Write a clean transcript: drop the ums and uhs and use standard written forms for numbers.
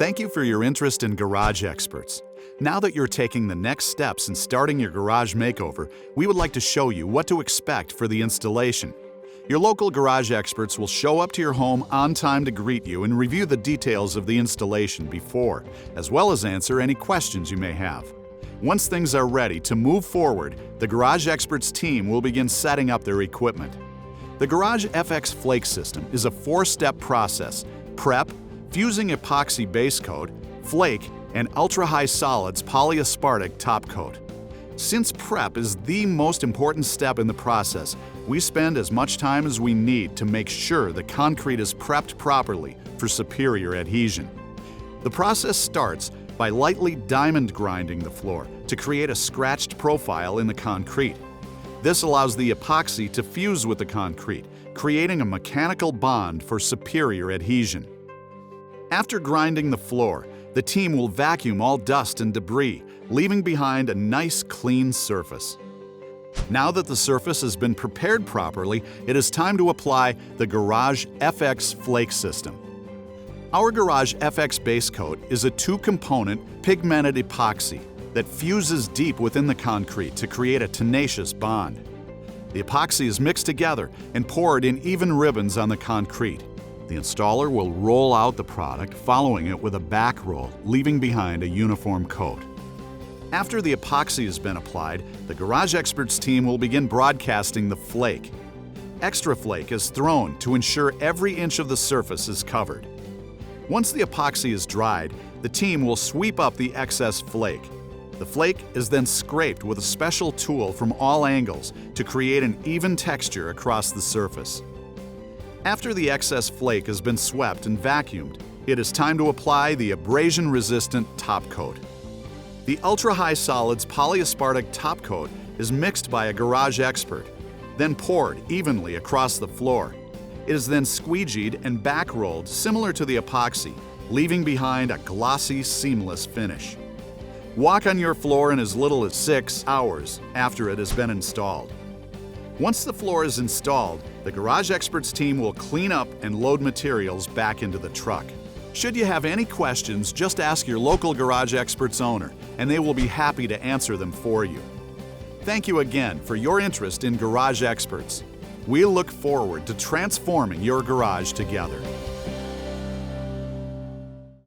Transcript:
Thank you for your interest in Garage Experts. Now that you're taking the next steps in starting your garage makeover, we would like to show you what to expect for the installation. Your local garage experts will show up to your home on time to greet you and review the details of the installation before, as well as answer any questions you may have. Once things are ready to move forward, the Garage Experts team will begin setting up their equipment. The Garage FX Flake system is a 4-step process: prep, fusing epoxy base coat, flake, and ultra-high solids polyaspartic top coat. Since prep is the most important step in the process, we spend as much time as we need to make sure the concrete is prepped properly for superior adhesion. The process starts by lightly diamond grinding the floor to create a scratched profile in the concrete. This allows the epoxy to fuse with the concrete, creating a mechanical bond for superior adhesion. After grinding the floor, the team will vacuum all dust and debris, leaving behind a nice, clean surface. Now that the surface has been prepared properly, it is time to apply the Garage FX Flake system. Our Garage FX base coat is a 2-component pigmented epoxy that fuses deep within the concrete to create a tenacious bond. The epoxy is mixed together and poured in even ribbons on the concrete. The installer will roll out the product, following it with a back roll, leaving behind a uniform coat. After the epoxy has been applied, the Garage Experts team will begin broadcasting the flake. Extra flake is thrown to ensure every inch of the surface is covered. Once the epoxy is dried, the team will sweep up the excess flake. The flake is then scraped with a special tool from all angles to create an even texture across the surface. After the excess flake has been swept and vacuumed, it is time to apply the abrasion-resistant top coat. The ultra-high solids polyaspartic top coat is mixed by a garage expert, then poured evenly across the floor. It is then squeegeed and back-rolled similar to the epoxy, leaving behind a glossy, seamless finish. Walk on your floor in as little as 6 hours after it has been installed. Once the floor is installed, the Garage Experts team will clean up and load materials back into the truck. Should you have any questions, just ask your local Garage Experts owner, and they will be happy to answer them for you. Thank you again for your interest in Garage Experts. We look forward to transforming your garage together.